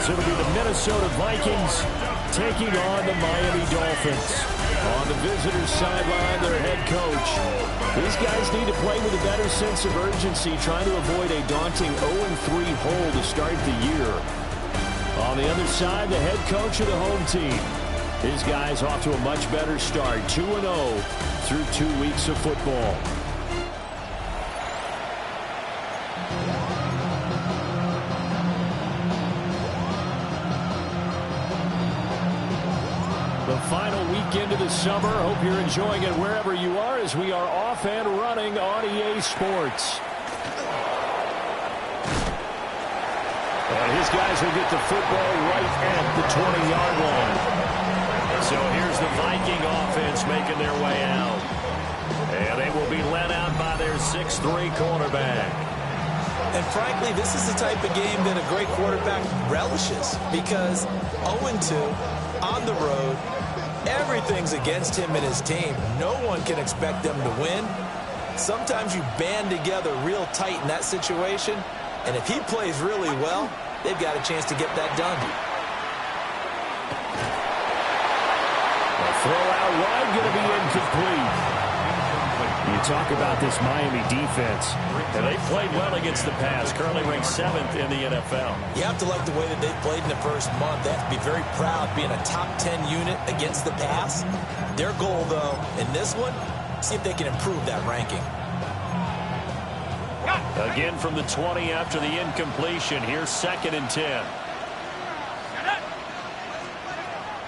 as it'll be the Minnesota Vikings taking on the Miami Dolphins. On the visitors' sideline, their head coach. These guys need to play with a better sense of urgency, trying to avoid a daunting 0-3 hole to start the year. On the other side, the head coach of the home team. His guys off to a much better start, 2-0 through 2 weeks of football. The final weekend of the summer. Hope you're enjoying it wherever you are as we are off and running on EA Sports. And his guys will get the football right at the 20-yard line. So here's the Viking offense making their way out. And they will be led out by their 6'3 quarterback. And frankly, this is the type of game that a great quarterback relishes, because 0-2 on the road, everything's against him and his team. No one can expect them to win. Sometimes you band together real tight in that situation, and if he plays really well, they've got a chance to get that done. The throw out wide going to be incomplete. You talk about this Miami defense. And they played well against the pass, currently ranked 7th in the NFL. You have to like the way that they played in the first month. They have to be very proud being a top 10 unit against the pass. Their goal, though, in this one, see if they can improve that ranking. Again from the 20 after the incompletion. Here's 2nd and 10.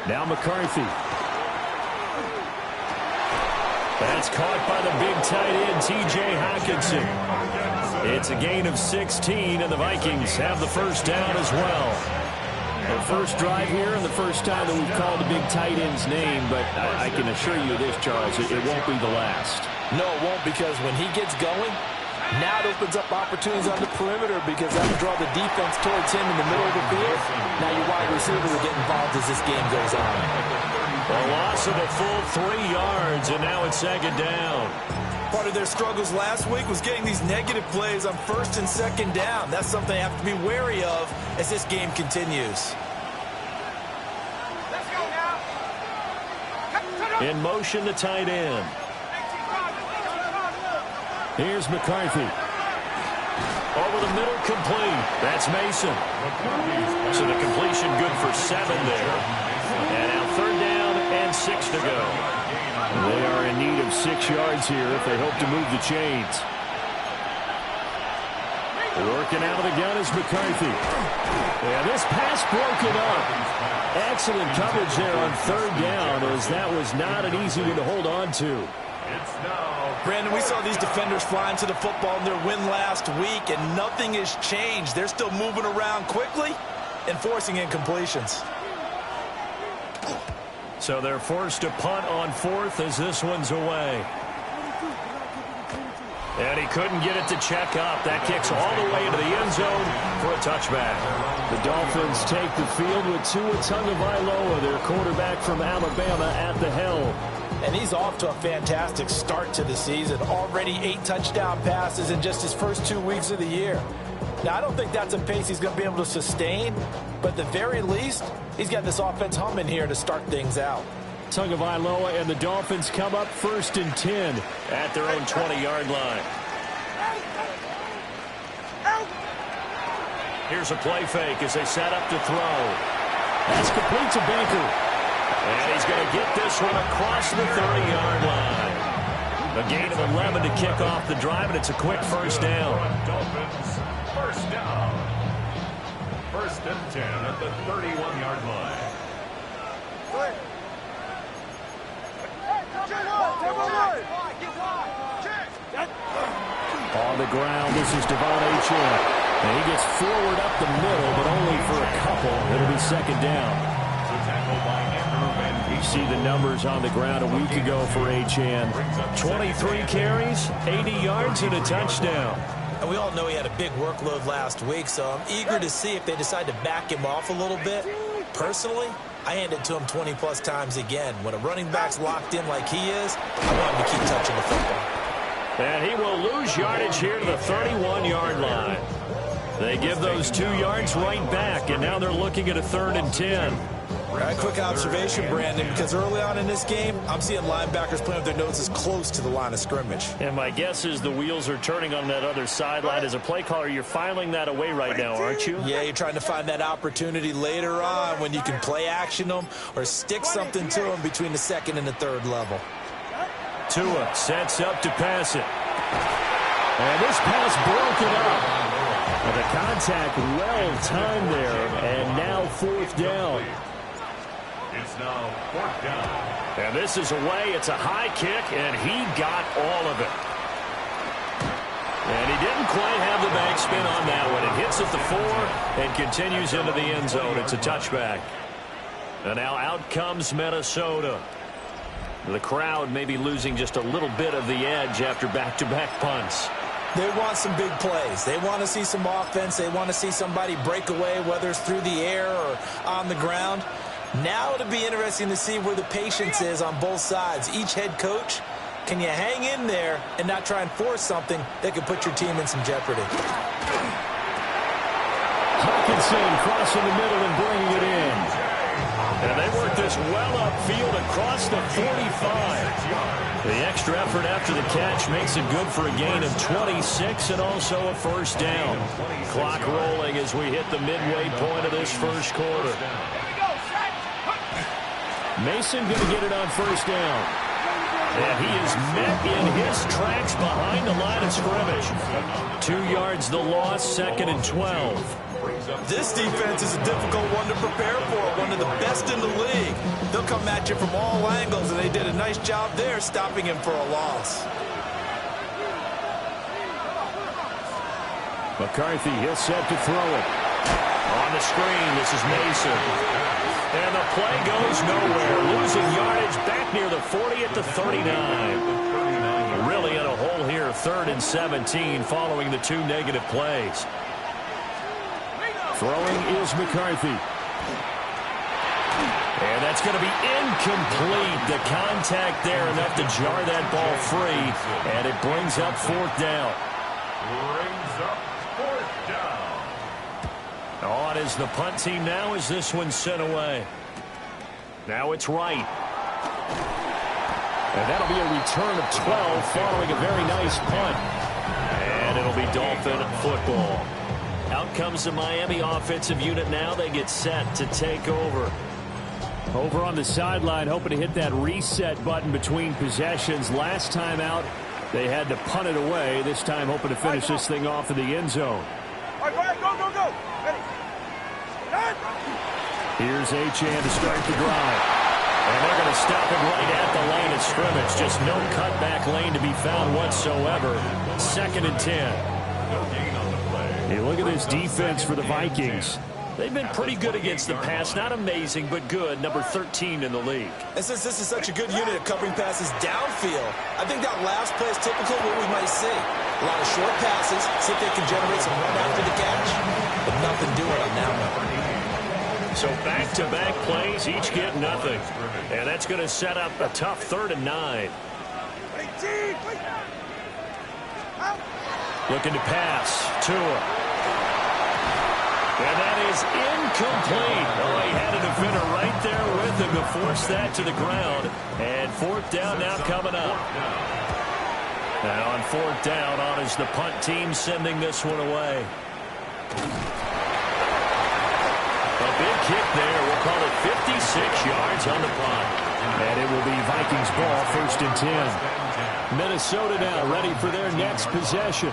Now McCarthy. That's caught by the big tight end, T.J. Hockenson. It's a gain of 16, and the Vikings have the first down as well. The first drive here and the first time that we've called the big tight end's name, but I can assure you this, Charles, it won't be the last. No, it won't, because when he gets going, now it opens up opportunities on the perimeter, because that will draw the defense towards him in the middle of the field. Now your wide receivers will get involved as this game goes on. A loss of a full 3 yards, and now it's 2nd down. Part of their struggles last week was getting these negative plays on 1st and 2nd down. That's something they have to be wary of as this game continues. Let's go now. In motion, the tight end. Here's McCarthy. Over the middle, complete. That's Mason. So the completion good for 7 there. And now 3rd down and 6 to go. They are in need of 6 yards here if they hope to move the chains. Working out of the gun is McCarthy. And this pass broken up. Excellent coverage there on 3rd down, as that was not an easy one to hold on to. Brandon, we saw these defenders flying to the football in their win last week, and nothing has changed. They're still moving around quickly and forcing incompletions. So they're forced to punt on 4th as this one's away. And he couldn't get it to check up. That kicks all the way into the end zone for a touchback. The Dolphins take the field with Tua Tagovailoa, their quarterback from Alabama, at the helm. And he's off to a fantastic start to the season. Already 8 touchdown passes in just his first 2 weeks of the year. Now, I don't think that's a pace he's going to be able to sustain, but at the very least, he's got this offense humming here to start things out. Tagovailoa and the Dolphins come up 1st and 10 at their own 20-yard line. Here's a play fake as they set up to throw. That's complete to Baker. And he's going to get this one across the 30-yard line. A gain of 11 to kick off the drive, and it's a quick first down. Dolphins, first down. 1st and 10 at the 31-yard line. On the ground, this is Devon Achane. And he gets forward up the middle, but only for a couple. It'll be 2nd down. You see the numbers on the ground a week ago for Achane. 23 carries, 80 yards, and a touchdown. And we all know he had a big workload last week, so I'm eager to see if they decide to back him off a little bit. Personally, I hand it to him 20-plus times again. When a running back's locked in like he is, I want him to keep touching the football. And he will lose yardage here to the 31-yard line. They give those 2 yards right back, and now they're looking at a 3rd and 10. All right, quick observation, Brandon, because early on in this game, I'm seeing linebackers playing with their noses close to the line of scrimmage. And my guess is the wheels are turning on that other sideline. As a play caller, you're filing that away right now, aren't you? Yeah, you're trying to find that opportunity later on when you can play action them or stick something to them between the 2nd and the 3rd level. Tua sets up to pass it. And this pass broken up. And the contact well timed there, and now 4th down. It's now 4th down. And this is away. It's a high kick, and he got all of it. And he didn't quite have the backspin on that one. It hits at the 4 and continues into the end zone. It's a touchback. And now out comes Minnesota. The crowd may be losing just a little bit of the edge after back-to-back punts. They want some big plays. They want to see some offense. They want to see somebody break away, whether it's through the air or on the ground. Now it'll be interesting to see where the patience is on both sides. Each head coach, can you hang in there and not try and force something that could put your team in some jeopardy? Hockenson crossing the middle and bringing it in. And they work this well upfield across the 45. The extra effort after the catch makes it good for a gain of 26 and also a 1st down. Clock rolling as we hit the midway point of this 1st quarter. Mason going to get it on 1st down. And he is met in his tracks behind the line of scrimmage. 2 yards the loss, 2nd and 12. This defense is a difficult one to prepare for, one of the best in the league. They'll come at you from all angles, and they did a nice job there stopping him for a loss. McCarthy, he'll set to throw it. On the screen, this is Mason. And the play goes nowhere. Losing yardage back near the 40 at the 39. Really in a hole here, 3rd and 17 following the 2 negative plays. Throwing is McCarthy. And that's going to be incomplete. The contact there enough to jar that ball free. And it brings up 4th down. Brings up 4th down. On is the punt team now as this one's sent away. Now it's Wright. And that'll be a return of 12 following a very nice punt. And it'll be Dolphin football. Out comes the Miami offensive unit now. They get set to take over. Over on the sideline, hoping to hit that reset button between possessions. Last time out, they had to punt it away. This time, hoping to finish this thing off in the end zone. All right, go. Ready. Here's Achane to start the drive. And they're going to stop it right at the line of scrimmage. Just no cutback lane to be found whatsoever. 2nd and 10. Hey, look at this defense for the Vikings. They've been pretty good against the pass. Not amazing, but good. Number 13 in the league. And since this is such a good unit at covering passes downfield, I think that last play is typical of what we might see. A lot of short passes, see if they can generate some run after the catch, but nothing doing on that one. So back-to-back plays, each get nothing. And that's going to set up a tough 3rd and 9. Looking to pass. Tua. And that is incomplete. Oh, he had a defender right there with him to force that to the ground. And 4th down now coming up. Now on 4th down, on is the punt team sending this one away. A big kick there. We'll call it 56 yards on the punt. And it will be Vikings ball, 1st and 10. Minnesota now ready for their next possession.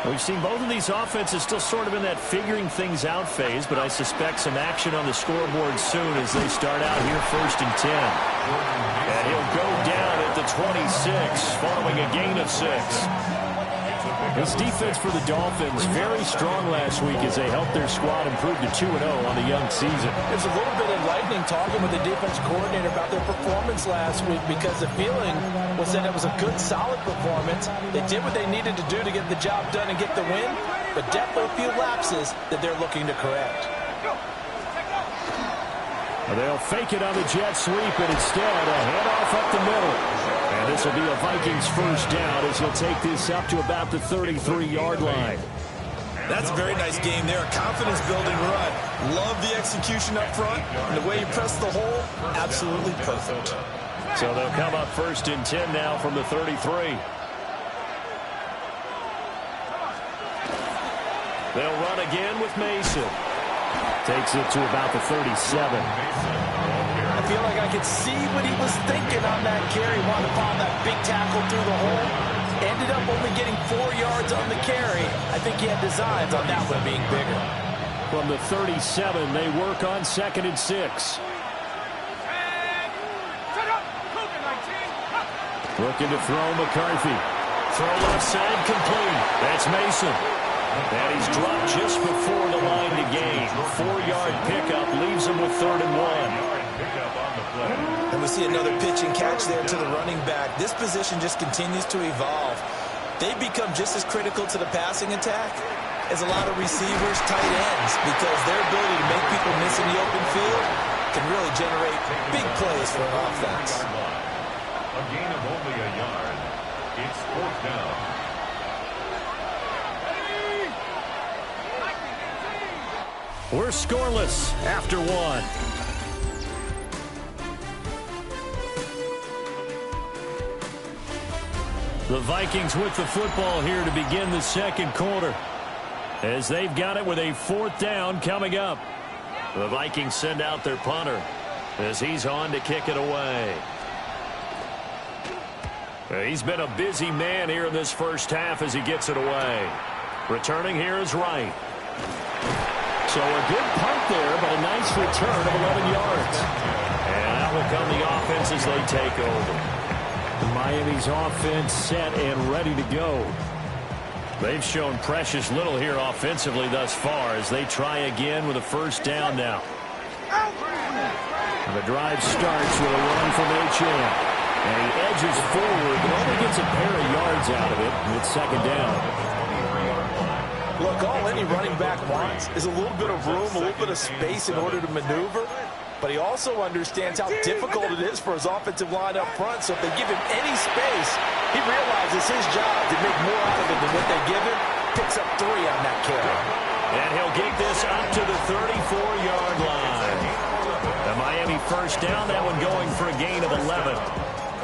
We've seen both of these offenses still sort of in that figuring things out phase, but I suspect some action on the scoreboard soon as they start out here 1st and 10. And he'll go down at the 26 following a gain of 6. This defense for the Dolphins, very strong last week as they helped their squad improve to 2-0 on the young season. There's a little bit enlightening talking with the defense coordinator about their performance last week because the feeling was that it was a good, solid performance. They did what they needed to do to get the job done and get the win, but definitely a few lapses that they're looking to correct. They'll fake it on the jet sweep, and instead a handoff up the middle. And this will be a Vikings 1st down as he'll take this up to about the 33-yard line. That's a very nice game there. A confidence-building run. Love the execution up front. And the way you press the hole, absolutely perfect. So they'll come up 1st and 10 now from the 33. They'll run again with Mason. Takes it to about the 37. I feel like I could see what he was thinking on that carry. Wanted to follow that big tackle through the hole. Ended up only getting 4 yards on the carry. I think he had designs on that one being bigger. From the 37, they work on 2nd and 6. Looking to throw McCarthy. Throw left side complete. That's Mason. And he's dropped just before the line to gain. 4-yard pickup leaves him with 3rd and 1. And we see another pitch and catch there to the running back. This position just continues to evolve. They become just as critical to the passing attack as a lot of receivers, tight ends, because their ability to make people miss in the open field can really generate big plays for an offense. A gain of only a yard. It's 4th down. We're scoreless after 1. The Vikings with the football here to begin the 2nd quarter, as they've got it with a 4th down coming up. The Vikings send out their punter as he's on to kick it away. He's been a busy man here in this first half as he gets it away. Returning here is Wright. So a good punt there, but a nice return of 11 yards. And out will come the offense as they take over. Miami's offense set and ready to go. They've shown precious little here offensively thus far as they try again with a 1st down now. And the drive starts with a run from Achane. And he edges forward, but only gets a pair of yards out of it with 2nd down. Look, all any running back wants is a little bit of room, a little bit of space in order to maneuver. But he also understands how difficult it is for his offensive line up front. So if they give him any space, he realizes his job to make more out of it than what they give him. Picks up 3 on that carry. And he'll get this up to the 34-yard line. The Miami 1st down, that one going for a gain of 11.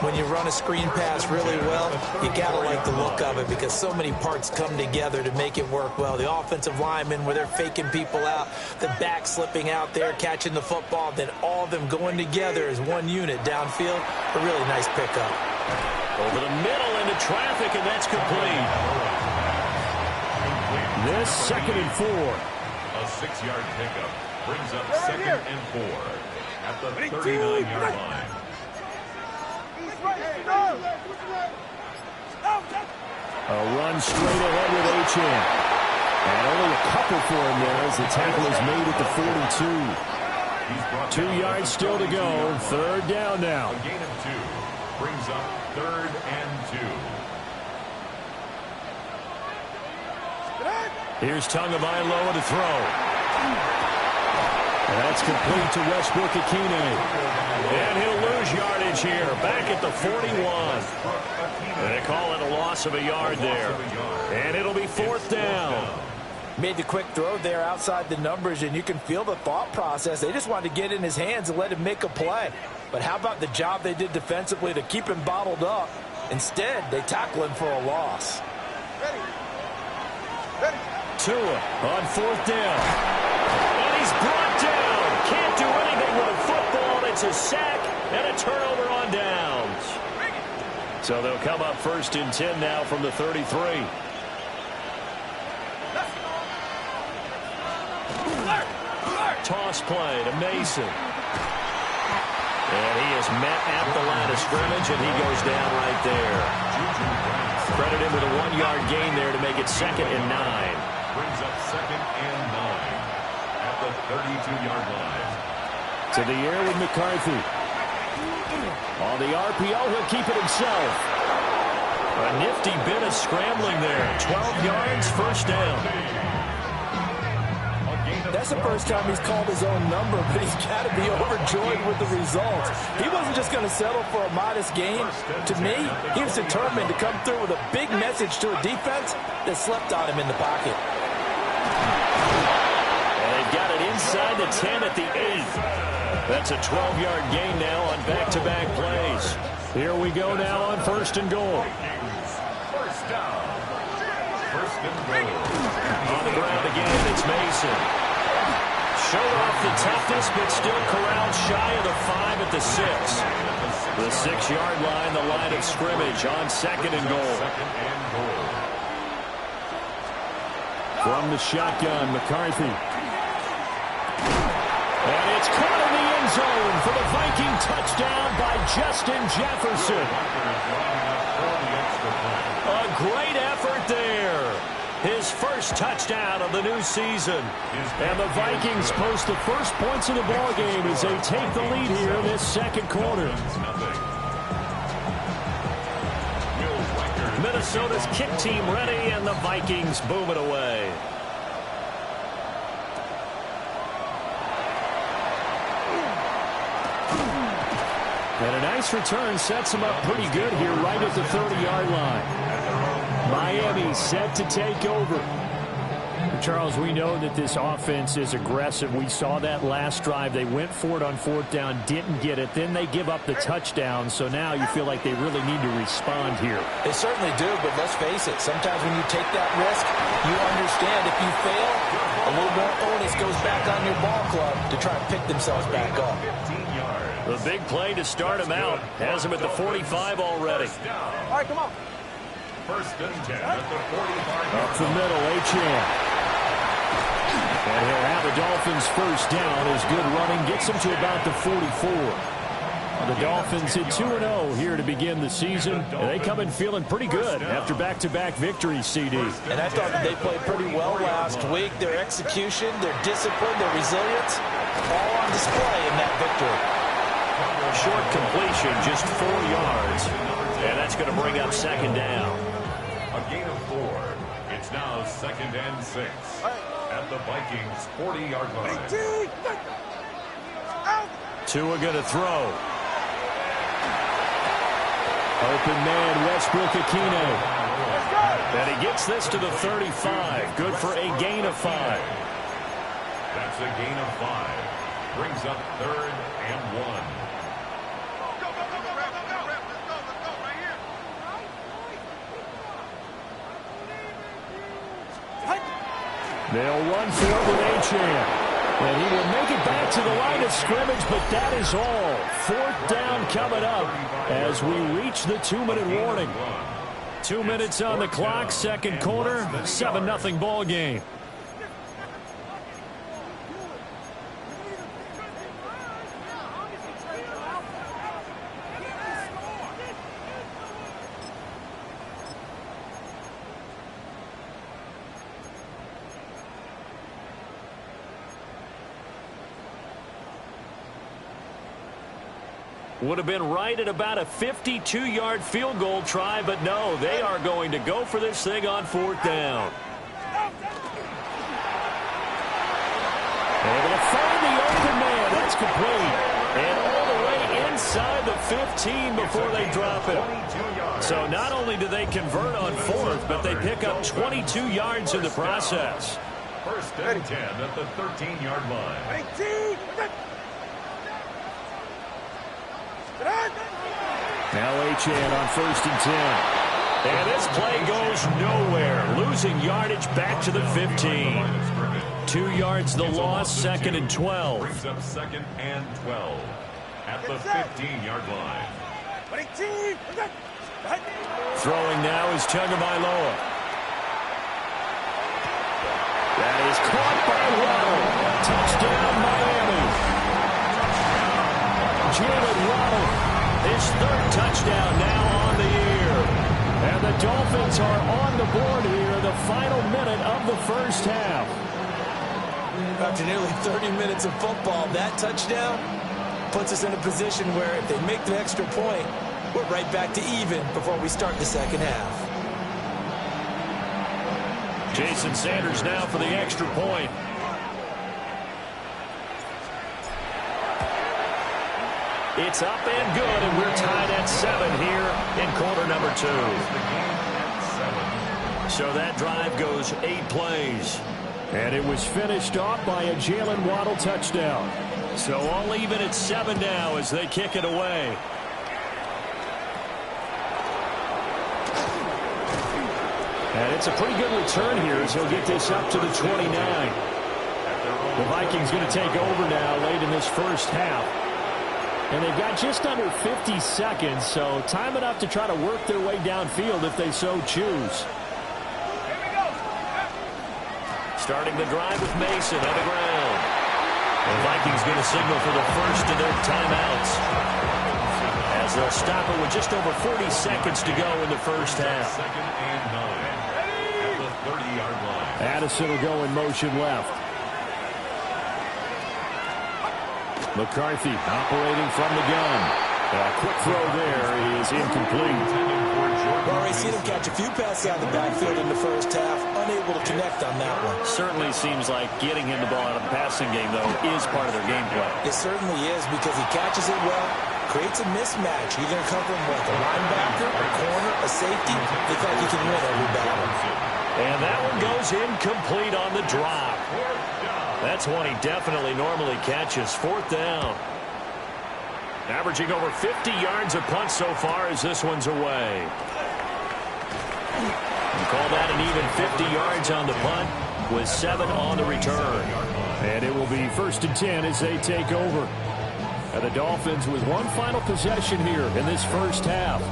When you run a screen pass really well, you gotta like the look of it because so many parts come together to make it work well. The offensive linemen, where they're faking people out, the back slipping out there, catching the football, then all of them going together as one unit downfield. A really nice pickup. Over the middle into traffic, and that's complete. This 2nd and 4. A 6-yard pickup brings up 2nd and 4 at the 39-yard line. A run straight ahead with Achane. And only a couple for him there as the tackle is made at the 42. 2 yards still to go. 3rd down now. A gain of 2 brings up 3rd and 2. Here's Tagovailoa to throw. That's complete to Westbrook-Ikhine. And he'll lose yardage here, back at the 41. And they call it a loss of a yard there. And it'll be 4th down. Made the quick throw there outside the numbers, and you can feel the thought process. They just wanted to get in his hands and let him make a play. But how about the job they did defensively to keep him bottled up? Instead, they tackle him for a loss. Tua on 4th down. And he's brought down. Can't do anything with a football. It's a sack and a turnover on downs. So they'll come up 1st and 10 now from the 33. Toss play to Mason. And he is met at the line of scrimmage, and he goes down right there. Credit him with a 1-yard gain there to make it 2nd and 9. Brings up 2nd and 9 at the 32-yard line. To the air with McCarthy. On the RPO, he'll keep it himself. A nifty bit of scrambling there. 12 yards, 1st down. That's the first time he's called his own number, but he's got to be overjoyed with the results. He wasn't just going to settle for a modest gain. To me, he was determined to come through with a big message to a defense that slept on him in the pocket. And they've got it inside the 10 at the 8. That's a 12-yard gain now on back-to-back plays. Here we go now on 1st and goal. First down. 1st and goal. On the ground again, it's Mason. Showed off the toughness, but still corralled shy of the 5 at the 6. The 6-yard line, the line of scrimmage on 2nd and goal. From the shotgun, McCarthy. And it's caught in the end zone for the Viking touchdown by Justin Jefferson. A great effort there. His first touchdown of the new season. And the Vikings post the first points of the ballgame as they take the lead here in this 2nd quarter. Minnesota's kick team ready, and the Vikings boom it away. And a nice return sets them up pretty good here right at the 30-yard line. Miami set to take over. Charles, we know that this offense is aggressive. We saw that last drive. They went for it on 4th down, didn't get it. Then they give up the touchdown. So now you feel like they really need to respond here. They certainly do, but let's face it. Sometimes when you take that risk, you understand if you fail, a little more onus goes back on your ball club to try and pick themselves back up. The big play to start him out has him at the 45 already. All right, come on. 1st and 10 at the 45. Up the middle, Achane. And he'll have the Dolphins first down as good running gets them to about the 44. The Dolphins hit 2-0 here to begin the season. And they come in feeling pretty good after back-to-back victories, CD. And I thought that they played pretty well last week. Their execution, their discipline, their resilience, all on display in that victory. Short completion, just 4 yards. And that's going to bring up 2nd down. A gain of 4. It's now 2nd and 6 at the Vikings 40-yard line. Tua going to throw. Open man, Westbrook-Ikhine. And he gets this to the 35. Good for a gain of 5. That's a gain of 5. Brings up 3rd and 1. They'll run for it with Achane. And he will make it back to the line of scrimmage, but that is all. 4th down coming up as we reach the 2-minute warning. 2 minutes on the clock, 2nd quarter, 7-0 ball game. Would have been right at about a 52-yard field goal try, but no, they are going to go for this thing on 4th down. Able to find the open man. That's complete. And all the way inside the 15 before they drop it. So not only do they convert on 4th, but they pick up 22 yards in the process. 1st and 10 at the 13-yard line. 18. Now Achane on 1st and 10. And this play goes nowhere. Losing yardage back to the 15. 2 yards the loss, 2nd and 12. Brings up 2nd and 12 at the 15-yard line. 18. Throwing now is Tagovailoa. That is caught by Waddle. Touchdown, Miami. Jalen Waddle, his 3rd touchdown now on the year. And the Dolphins are on the board here in the final minute of the 1st half. After nearly 30 minutes of football, that touchdown puts us in a position where if they make the extra point, we're right back to even before we start the 2nd half. Jason Sanders now for the extra point. It's up and good, and we're tied at 7 here in quarter number 2. So that drive goes 8 plays. And it was finished off by a Jalen Waddle touchdown. So all even at 7 now as they kick it away. And it's a pretty good return here as he'll get this up to the 29. The Vikings going to take over now late in this first half. And they've got just under 50 seconds, so time enough to try to work their way downfield if they so choose. Starting the drive with Mason on the ground. The Vikings going to signal for the first of their timeouts, as they'll stop it with just over 40 seconds to go in the first half. Second and 9 at the 30-yard line. Addison will go in motion left. McCarthy operating from the gun. A quick throw there is incomplete. Well, we've seen him catch a few passes out of the backfield in the first half, unable to connect on that one. Certainly seems like getting him the ball out of the passing game, though, is part of their game plan. It certainly is, because he catches it well, creates a mismatch. You're going to come from like a linebacker, a corner, a safety. Looks like he can win every battle. And that one goes incomplete on the drop. That's one he definitely normally catches. 4th down. Averaging over 50 yards a punt so far as this one's away. You call that an even 50 yards on the punt with 7 on the return. And it will be 1st and 10 as they take over. And the Dolphins with one final possession here in this first half.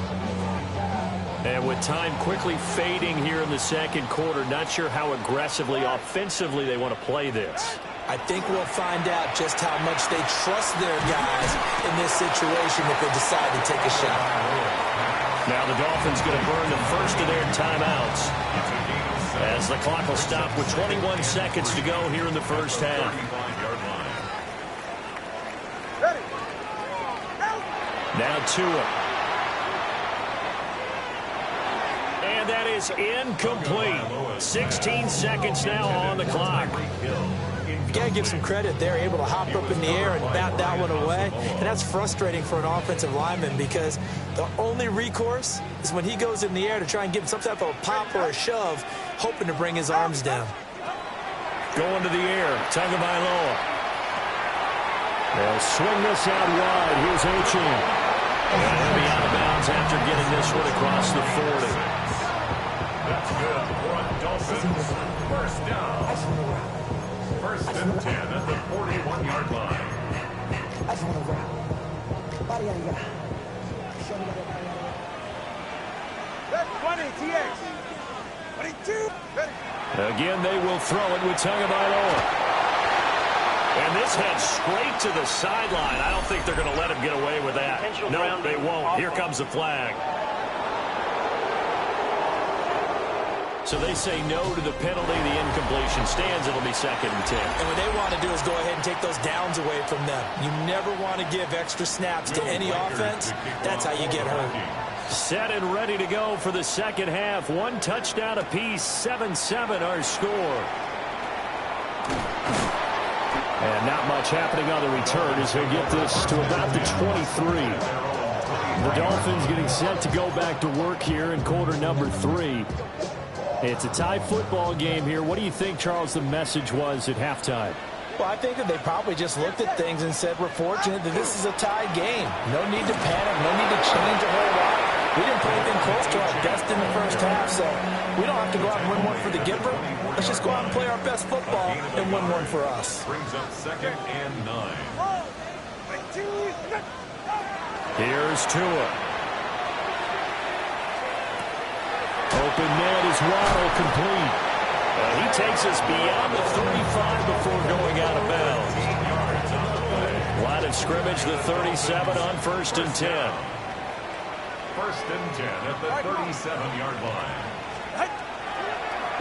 And with time quickly fading here in the second quarter, not sure how aggressively, offensively they want to play this. I think we'll find out just how much they trust their guys in this situation if they decide to take a shot. Now the Dolphins going to burn the first of their timeouts, as the clock will stop with 21 seconds to go here in the first half. Now Tua. And that is incomplete. 16 seconds now on the clock. You got to give some credit. They're able to hop up in the air and bat that one away. And that's frustrating for an offensive lineman, because the only recourse is when he goes in the air to try and give some type of a pop or a shove, hoping to bring his arms down. Going to the air, Tagovailoa. They'll swing this out wide. Here's Achane. And he'll be out of bounds after getting this one across the 40. That's good for a Dolphins first down. 1st and 10 at the 41-yard line. Again, they will throw it with Tagovailoa. And this heads straight to the sideline. I don't think they're going to let him get away with that. No, they won't. Here comes the flag. So they say no to the penalty. The incompletion stands. It'll be 2nd and 10. And what they want to do is go ahead and take those downs away from them. You never want to give extra snaps to any offense. That's how you get hurt. Set and ready to go for the second half. 1 touchdown apiece. 7-7 our score. And not much happening on the return as he'll get this to about the 23. The Dolphins getting set to go back to work here in quarter number 3. It's a tie football game here. What do you think, Charles, the message was at halftime? Well, I think that they probably just looked at things and said, we're fortunate that this is a tied game. No need to panic. No need to change a whole lot. We didn't play anything close to our best in the first half, so we don't have to go out and win one for the giver. Let's just go out and play our best football and win one for us. Brings up 2nd and 9. Here's Tua. Open net is Waddle, complete. He takes us beyond the 35 before going out of bounds. Line of scrimmage, the 37 on 1st and 10. 1st and 10 at the 37-yard line.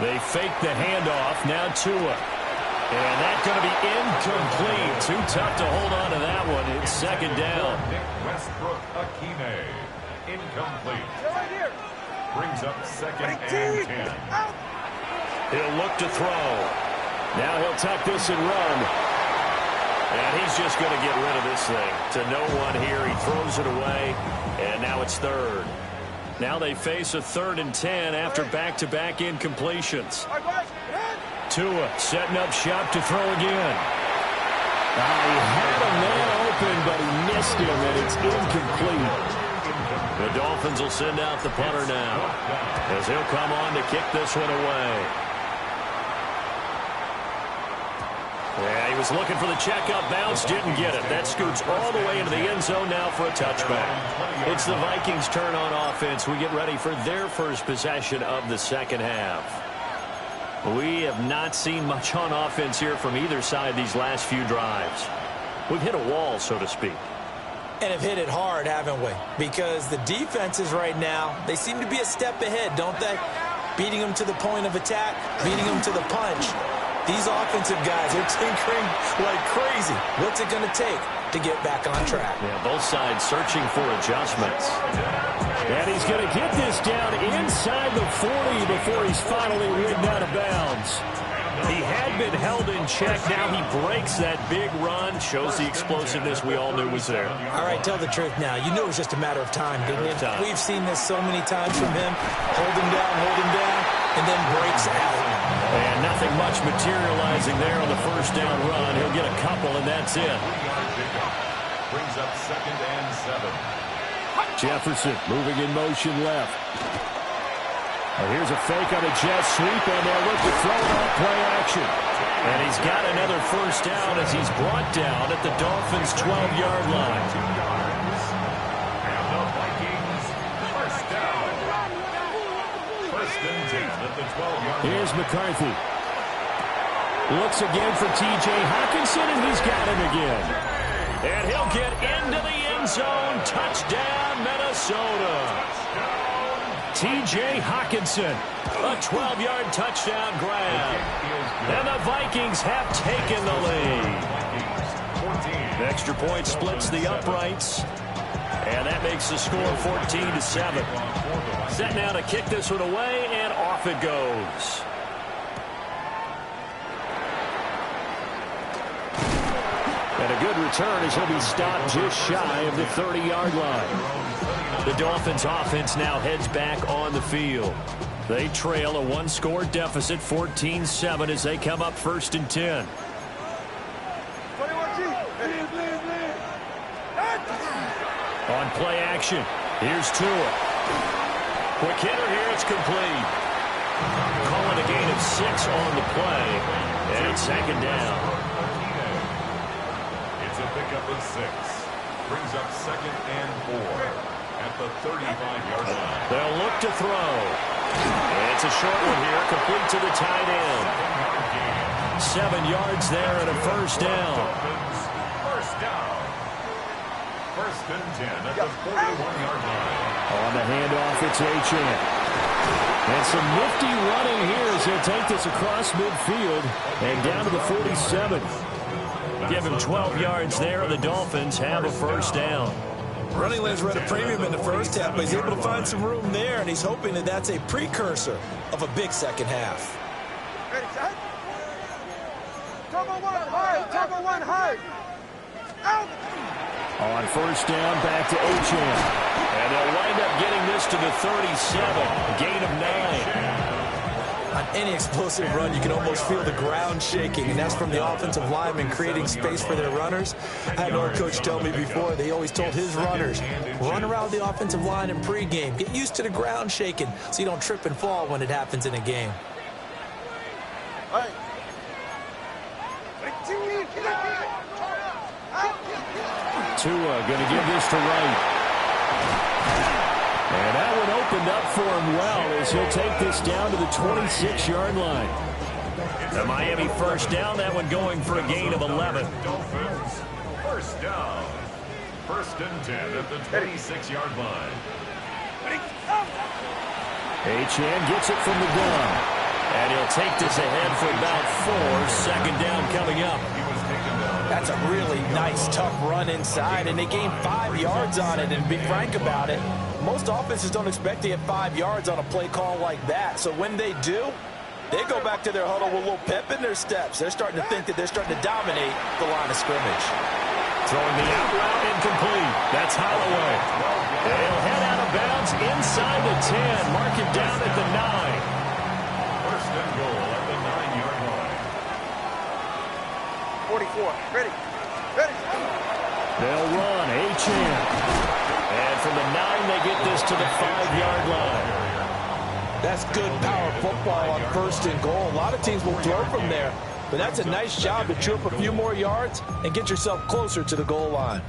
They fake the handoff. Now Tua. And that's going to be incomplete. Too tough to hold on to that one. It's 2nd down. Nick Westbrook-Ikhine. Incomplete. Brings up 2nd and 10. He'll look to throw. Now he'll tuck this and run. And he's just going to get rid of this thing. To no one here. He throws it away. And now it's 3rd. Now they face a 3rd and 10 after back-to-back incompletions. Tua setting up shop to throw again. He had a man open, but he missed him, and it's incomplete. The Dolphins will send out the punter now, as he'll come on to kick this one away. Yeah, he was looking for the checkup bounce, didn't get it. That scoots all the way into the end zone now for a touchback. It's the Vikings' turn on offense. We get ready for their first possession of the second half. We have not seen much on offense here from either side these last few drives. We've hit a wall, so to speak. And have hit it hard, haven't we? Because the defenses right now, they seem to be a step ahead, don't they? Beating them to the point of attack, beating them to the punch. These offensive guys are tinkering like crazy. What's it going to take to get back on track? Yeah, both sides searching for adjustments. And he's going to get this down inside the 40 before he's finally ridden out of bounds. He had been held in check. Now he breaks that big run. Shows the explosiveness we all knew was there. All right, tell the truth now. You knew it was just a matter of time, didn't you? We've seen this so many times from him. Hold him down, and then breaks out. And nothing much materializing there on the first down run. He'll get a couple, and that's it. Brings up 2nd and 7. Jefferson moving in motion left. Here's a fake on a jet sweep, and they'll look to throw it on play action. And he's got another first down as he's brought down at the Dolphins' 12-yard line. And the Vikings, first down. 1st and 10 at the 12-yard line. Here's McCarthy. Looks again for T.J. Hockenson, and he's got him again. And he'll get into the end zone. Touchdown, Minnesota. T.J. Hockenson, a 12-yard touchdown grab. And the Vikings have taken the lead. The extra point splits the uprights. And that makes the score 14-7. Set now to kick this one away, and off it goes. And a good return as he'll be stopped just shy of the 30-yard line. The Dolphins offense now heads back on the field. They trail a one-score deficit, 14-7, as they come up 1st and 10. On play action, here's Tua. Quick hitter here, it's complete. Calling a gain of 6 on the play, and it's 2nd down. It's a pickup of 6. Brings up 2nd and 4. At the 35-yard line. They'll look to throw. It's a short one here, complete to the tight end. 7 yards there and a first down. First down. 1st and 10 at the 41-yard line. On the handoff, it's Achane. And some nifty running here as he'll take this across midfield and down to the 47. Give him 12 yards there, and the Dolphins have a first down. Running lanes were at a premium in the first half, but he's able to find some room there, and he's hoping that that's a precursor of a big second half. Ready, set. Cover one high. Out. On first down, back to Achane. And they'll wind up getting this to the 37, gain of 9. On any explosive run, you can almost feel the ground shaking, and that's from the offensive linemen creating space for their runners. I had an old coach tell me before, they always told his runners, run around the offensive line in pregame. Get used to the ground shaking so you don't trip and fall when it happens in a game. Tua going to give this to Wright. And that one opened up for him well as he'll take this down to the 26-yard line. The Miami first down, that one going for a gain of 11. Dolphins, first down. 1st and 10 at the 26-yard line. Achane gets it from the gun. And he'll take this ahead for about 4. 2nd down coming up. That's a really nice, tough run inside, and they gained 5 yards on it. And be frank about it, most offenses don't expect to get 5 yards on a play call like that. So when they do, they go back to their huddle with a little pep in their steps. They're starting to think that they're starting to dominate the line of scrimmage. Throwing the out route incomplete. That's Holloway. They'll head out of bounds inside the 10. Mark it down at the 9. 1st and goal at the 9-yard line. 44. Ready. Ready. They'll run. Achane. And from the 9, they get this to the 5-yard line. That's good power football on 1st and goal. A lot of teams will throw from there, but that's a nice job to chew up a few more yards and get yourself closer to the goal line.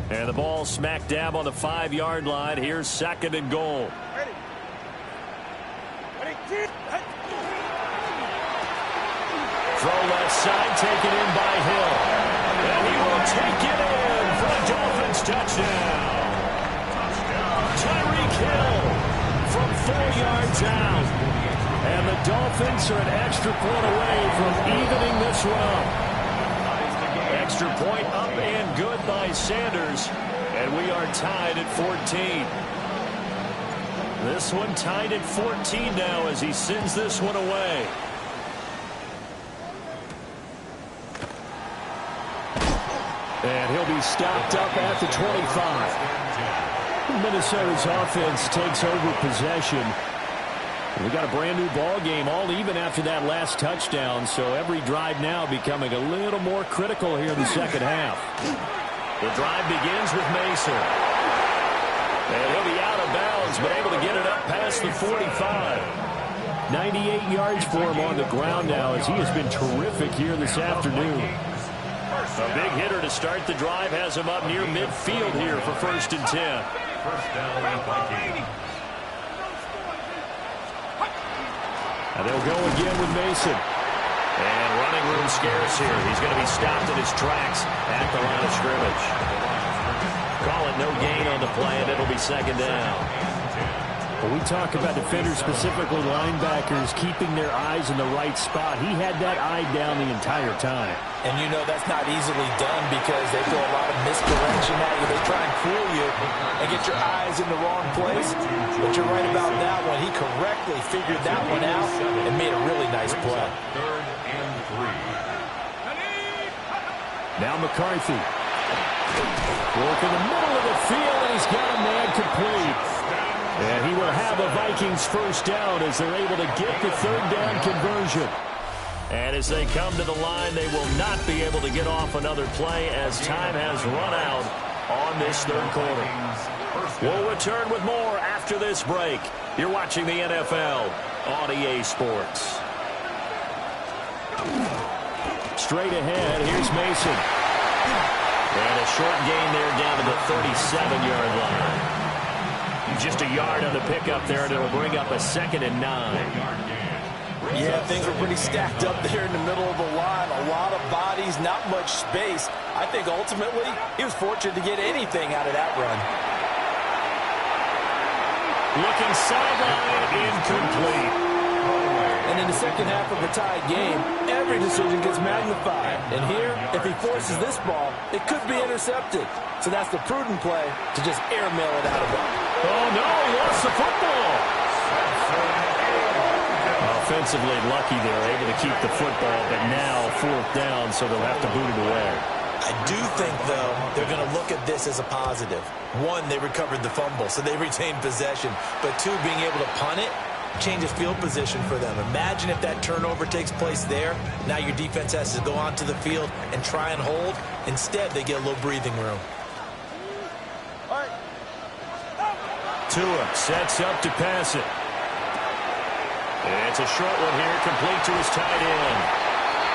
And the ball smack dab on the 5-yard line. Here's 2nd and goal. Ready. Ready. Throw left side, taken in by Hill. And he will take it in for a Dolphins touchdown. Tyreek Hill from 4 yards out. And the Dolphins are an extra point away from evening this run. Extra point up and good by Sanders. And we are tied at 14. This one tied at 14 now as he sends this one away. And he'll be stopped up at the 25. Minnesota's offense takes over possession. We got a brand new ball game, all even after that last touchdown, so every drive now becoming a little more critical here in the second half. The drive begins with Mason. And he'll be out of bounds, but able to get it up past the 45. 98 yards for him on the ground now as he has been terrific here this afternoon. A big hitter to start the drive has him up near midfield here for 1st and 10. First down, Vikings. And they'll go again with Mason. And running room scarce here. He's going to be stopped in his tracks at the line of scrimmage. Call it no gain on the play, and it'll be 2nd down. When we talk about defenders, specifically linebackers, keeping their eyes in the right spot, he had that eye down the entire time. And you know that's not easily done because they throw a lot of misdirection at you. They try and fool you and get your eyes in the wrong place. But you're right about that one. He correctly figured that one out and made a really nice play. 3rd and 3. Now McCarthy. Work in the middle of the field, and he's got a man complete. And he will have a Vikings 1st down as they're able to get the 3rd down conversion. And as they come to the line, they will not be able to get off another play as time has run out on this 3rd quarter. We'll return with more after this break. You're watching the NFL on EA Sports. Straight ahead, here's Mason. And a short gain there down to the 37-yard line. Just a yard on the pickup there, and it'll bring up a 2nd and 9. Yeah, things were pretty stacked up there in the middle of the line. A lot of bodies, not much space. I think ultimately he was fortunate to get anything out of that run. Looking sideline, incomplete. And in the second half of a tied game, every decision gets magnified. And here, if he forces this ball, it could be intercepted. So that's the prudent play to just airmail it out of it. Oh, no, he lost the football. Offensively lucky they're able to keep the football, but now 4th down, so they'll have to boot it away. I do think, though, they're going to look at this as a positive. 1, they recovered the fumble, so they retained possession. But 2, being able to punt it changes field position for them. Imagine if that turnover takes place there. Now your defense has to go onto the field and try and hold. Instead, they get a little breathing room. Tua sets up to pass it. It's a short one here, complete to his tight end.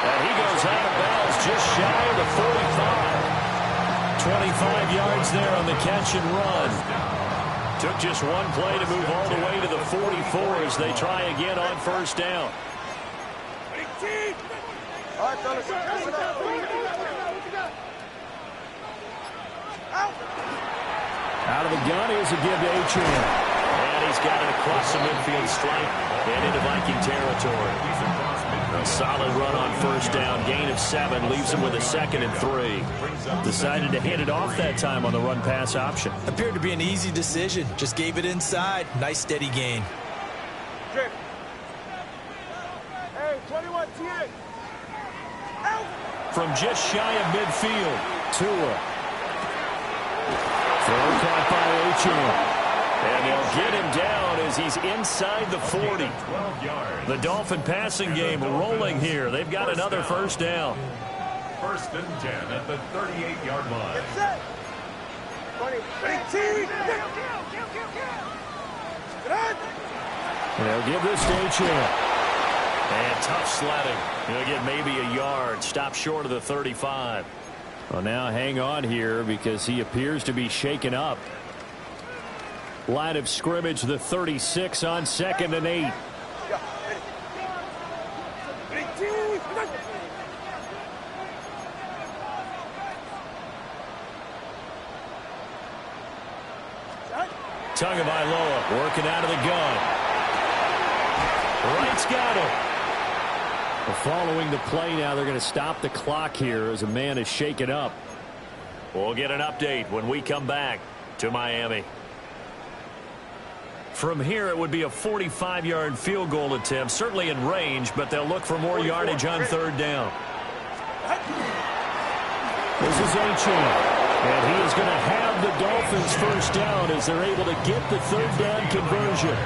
And he goes out of bounds just shy of the 45. 25 yards there on the catch and run. Took just one play to move all the way to the 44 as they try again on 1st down. All right, fellas. Out of the gun, here's a give to Achane. And he's got it across the midfield stripe and into Viking territory. A solid run on 1st down. Gain of 7 leaves him with a 2nd and 3. Decided to hand it off that time on the run-pass option. Appeared to be an easy decision. Just gave it inside. Nice steady gain. Hey, 21 TA. From just shy of midfield, Tua. Throw caught by Achane. And they'll get him down as he's inside the 40. The Dolphin passing game rolling here. They've got another first down. First and 10 at the 38-yard line. Get set. 20, 18. They'll give this to a chance. And tough sledding. He'll get maybe a yard. Stop short of the 35. Well, now hang on here because he appears to be shaken up. Line of scrimmage, the 36 on 2nd and 8. Tagovailoa working out of the gun. Wright's got him. Well, following the play now, they're going to stop the clock here as a man is shaken up. We'll get an update when we come back to Miami. From here, it would be a 45-yard field goal attempt, certainly in range, but they'll look for more yardage on 3rd down. This is Achane. And he is going to have the Dolphins first down as they're able to get the 3rd down conversion.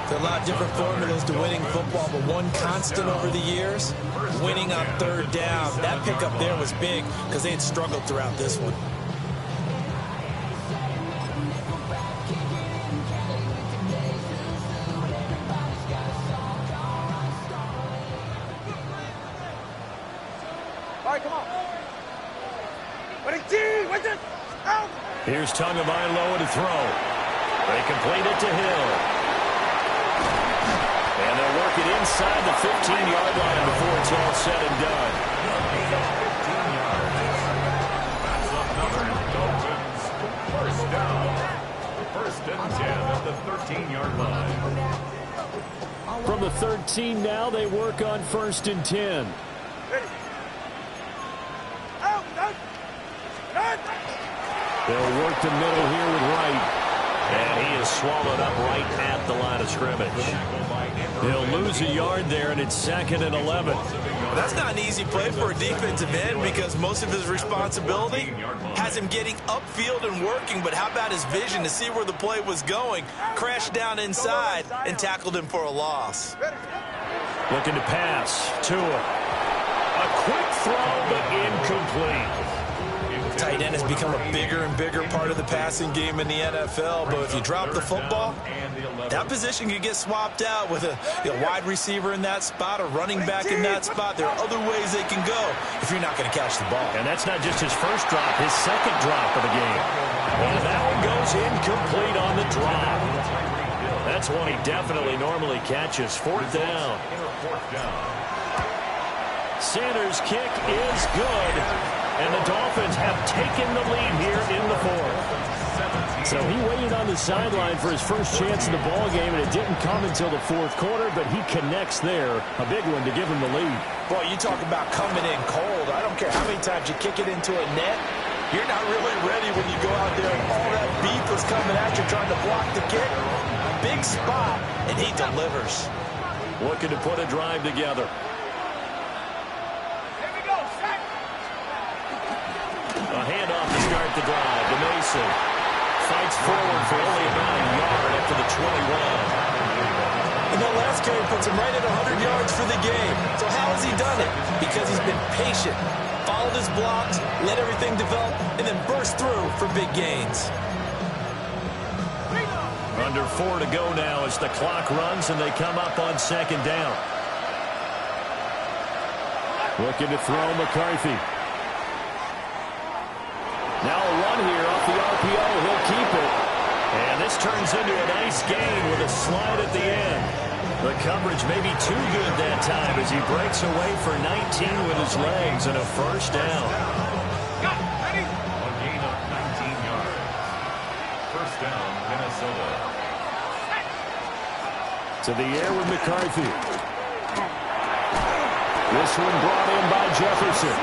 There are a lot of different formulas to winning football, but one constant over the years, winning on 3rd down. That pickup there was big because they had struggled throughout this one. All right, come on. Here's Tagovailoa to throw. They complete it to Hill. And they'll work it inside the 15-yard line before it's all said and done. That's another Dolphins first down. First and 10 at the 13-yard line. From the 13 now, they work on 1st and 10. They'll work the middle here with Wright. And he is swallowed up right at the line of scrimmage. He'll lose a yard there, and it's 2nd and 11. That's not an easy play for a defensive end because most of his responsibility has him getting upfield and working, but how about his vision to see where the play was going? Crashed down inside and tackled him for a loss. Looking to pass. Tua. A quick throw, but incomplete. Tight end has become a bigger and bigger part of the passing game in the NFL, but if you drop the football, that position can get swapped out with a wide receiver in that spot, a running back in that spot. There are other ways they can go if you're not going to catch the ball. And that's not just his first drop, his second drop of the game. And that one goes incomplete on the drop. That's one he definitely normally catches. 4th down. Sanders' kick is good. And the Dolphins have taken the lead here in the 4th. So he waited on the sideline for his first chance in the ball game, and it didn't come until the 4th quarter, but he connects there. A big one to give him the lead. Boy, you talk about coming in cold. I don't care how many times you kick it into a net. You're not really ready when you go out there and all that beef is coming at you trying to block the kick. Big spot, and he delivers. Looking to put a drive together. A handoff to start the drive to Mason. Fights forward for only about a yard after the 21. And that last carry puts him right at 100 yards for the game. So how has he done it? Because he's been patient, followed his blocks, let everything develop, and then burst through for big gains. Under 4 to go now as the clock runs and they come up on 2nd down. Looking to throw McCarthy. Now a run here off the RPO. He'll keep it. And this turns into a nice gain with a slide at the end. The coverage may be too good that time as he breaks away for 19 with his legs and a first down. A gain of 19 yards. First down, Minnesota. To the air with McCarthy. This one brought in by Jefferson.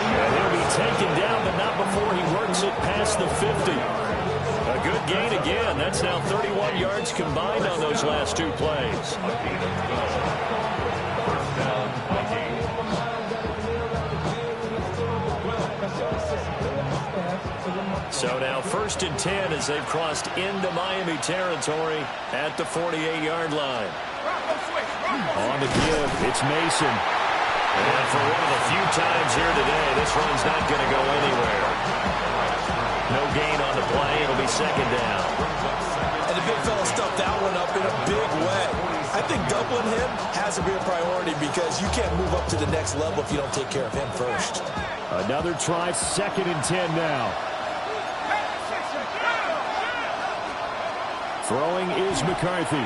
And he'll be taken down, but not before he works it past the 50. A good gain again. That's now 31 yards combined on those last 2 plays. A gain of 12. First down, Vikings. So now 1st and 10 as they've crossed into Miami territory at the 48-yard line. On the give, it's Mason. And for one of the few times here today, this run's not going to go anywhere. No gain on the play. It'll be 2nd down. And the big fella stuffed that one up in a big way. I think doubling him has to be a priority because you can't move up to the next level if you don't take care of him first. Another try, 2nd and 10 now. Throwing is McCarthy.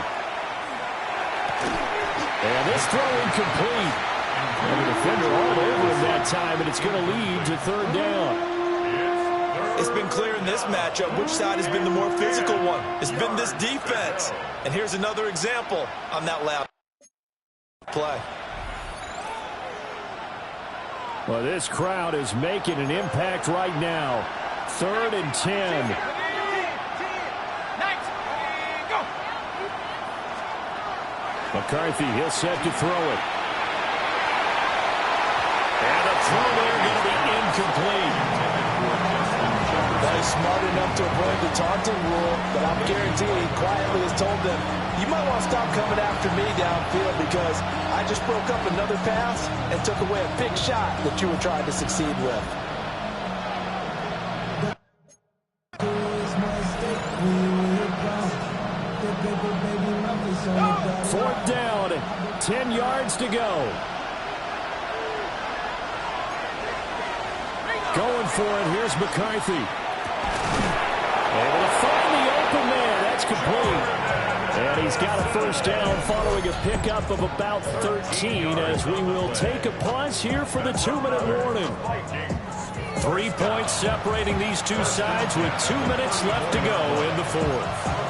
And this throw incomplete. And the defender all over him that time, and it's going to lead to 3rd down. It's been clear in this matchup which side has been the more physical one. It's been this defense. And here's another example on that last play. Well, this crowd is making an impact right now. 3rd and 10. McCarthy, he'll set to throw it. And the throw there going to be incomplete. He's smart enough to avoid the taunting rule, but I'm guaranteeing he quietly has told them, you might want to stop coming after me downfield because I just broke up another pass and took away a big shot that you were trying to succeed with. 4th down, 10 yards to go. Going for it, here's McCarthy. Able to find the open man, that's complete. And he's got a 1st down following a pickup of about 13 as we will take a pause here for the 2-minute warning. 3 points separating these two sides with 2 minutes left to go in the 4th.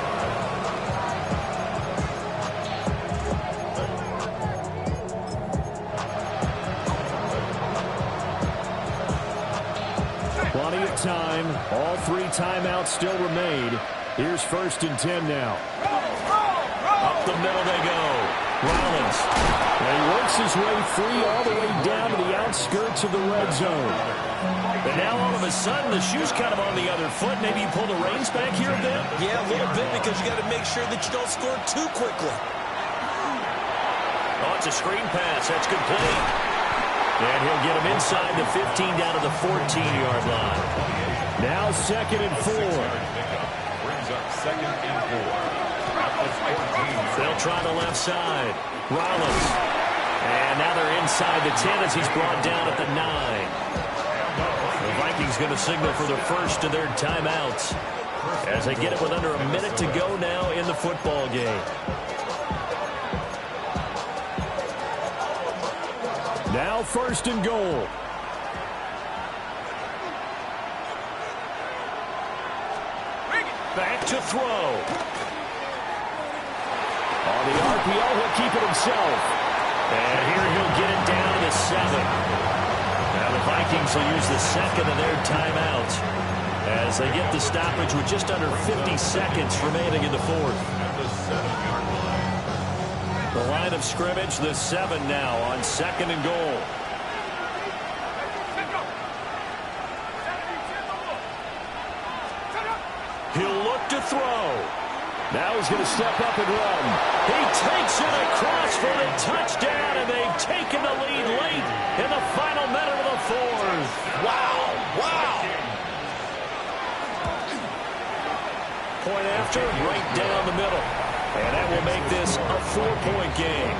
Plenty of time. All 3 timeouts still remain. Here's 1st and 10 now. Up the middle they go. Rollins. And he works his way free all the way down to the outskirts of the red zone. And now all of a sudden the shoe's kind of on the other foot. Maybe you pull the reins back here a bit? Yeah, a little bit because you got to make sure that you don't score too quickly. Oh, it's a screen pass. That's complete. And he'll get him inside the 15 down to the 14-yard line. Now 2nd and 4. Brings up 2nd and 4. They'll try the left side. Rollins. And now they're inside the 10 as he's brought down at the 9. The Vikings going to signal for the first of their timeouts as they get it with under a minute to go now in the football game. Now 1st and goal. Back to throw. On the RPO, he'll keep it himself. And here he'll get it down to the 7. Now the Vikings will use the 2nd of their timeouts as they get the stoppage with just under 50 seconds remaining in the 4th. At the 7-yard line. The line of scrimmage, the 7 now on 2nd and goal. He'll look to throw. Now he's going to step up and run. He takes it across for the touchdown, and they've taken the lead late in the final minute of the 4th. Wow, wow. Point after, right down the middle. And that will make this a 4-point game.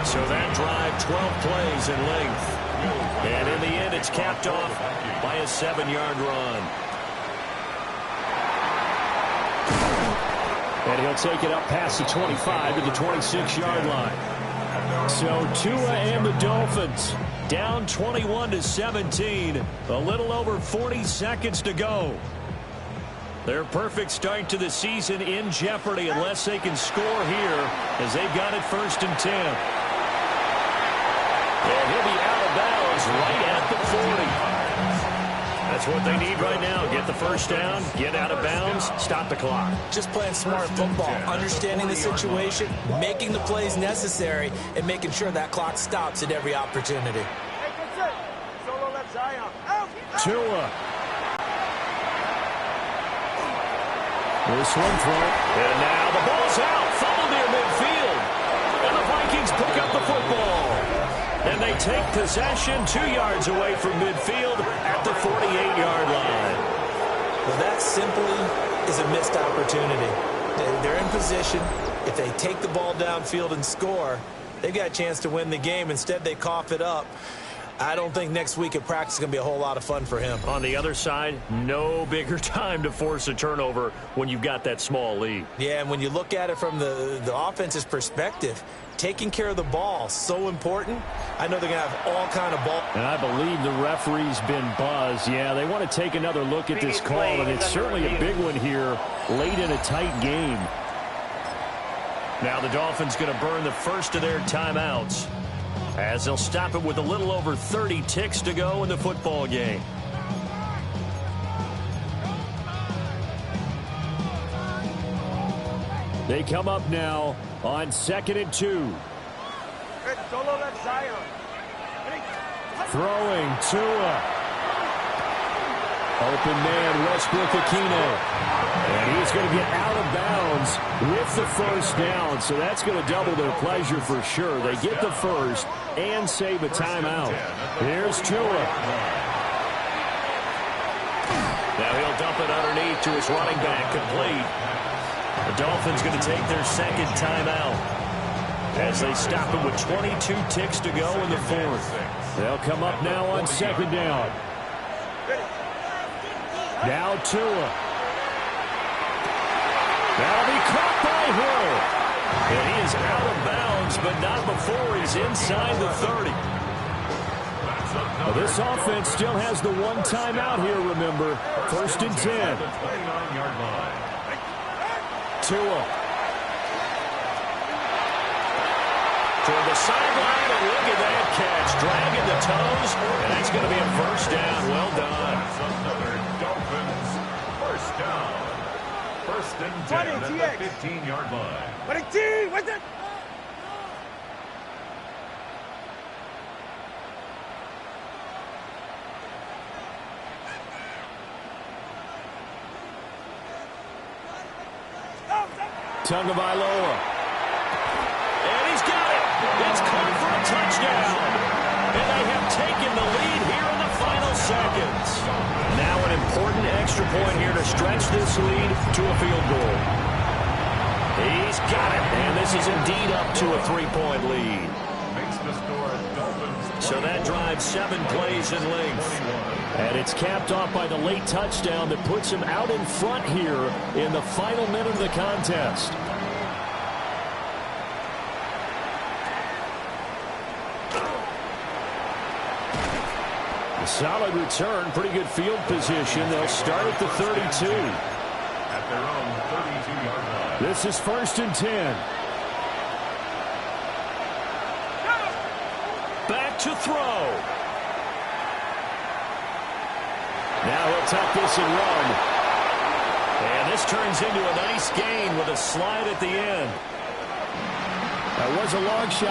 So that drive, 12 plays in length. And in the end, it's capped off by a 7-yard run. And he'll take it up past the 25 to the 26-yard line. So Tua and the Dolphins down 21-17. A little over 40 seconds to go. Their perfect start to the season in jeopardy unless they can score here as they've got it 1st and 10. And he'll be out of bounds right at the 40. That's what they need right now. Get the 1st down, get out of bounds, stop the clock. Just playing smart football, understanding the situation, making the plays necessary, and making sure that clock stops at every opportunity. Tua This one throw. And now the ball's out. Fumble near midfield. And the Vikings pick up the football. And they take possession 2 yards away from midfield at the 48-yard line. Well, that simply is a missed opportunity. They're in position. If they take the ball downfield and score, they've got a chance to win the game. Instead, they cough it up. I don't think next week at practice is going to be a whole lot of fun for him. On the other side, no bigger time to force a turnover when you've got that small lead. Yeah, and when you look at it from the offense's perspective, taking care of the ball, so important. I know they're going to have all kind of ball. And I believe the referee's been buzzed. Yeah, they want to take another look at this call, and it's certainly a big one here late in a tight game. Now the Dolphins going to burn the first of their timeouts, as they'll stop it with a little over 30 ticks to go in the football game. They come up now on 2nd and 2. Throwing Tua. Open man, Westbrook-Ikhine. And he's going to get out of bounds with the first down. So that's going to double their pleasure for sure. They get the first and save a timeout. Here's Tua. Now he'll dump it underneath to his running back, complete. The Dolphins going to take their second timeout as they stop it with 22 ticks to go in the fourth. They'll come up now on 2nd down. Now Tua. That'll be caught by Hill. And he is out of bounds, but not before he's inside the 30. Well, this offense still has the one timeout here, remember. 1st and 10. Tua. Toward the sideline, and look at that catch. Dragging the toes, and that's going to be a first down. Well done. Another Dolphins first down. 1st and 10 at the 15-yard line. What's it? Tagovailoa. And he's got it. It's caught for a touchdown. And they have taken the lead here in the final seconds. Now an important extra point here to stretch this lead to a field goal. He's got it. And this is indeed up to a 3-point lead. Makes the score Dolphins. So that drives 7 plays in length. And it's capped off by the late touchdown that puts him out in front here in the final minute of the contest. A solid return, pretty good field position. They'll start at the 32. At their own 32-yard line. This is 1st and 10. Back to throw. Now he'll tuck this and run. And this turns into a nice gain with a slide at the end. That was a long shot.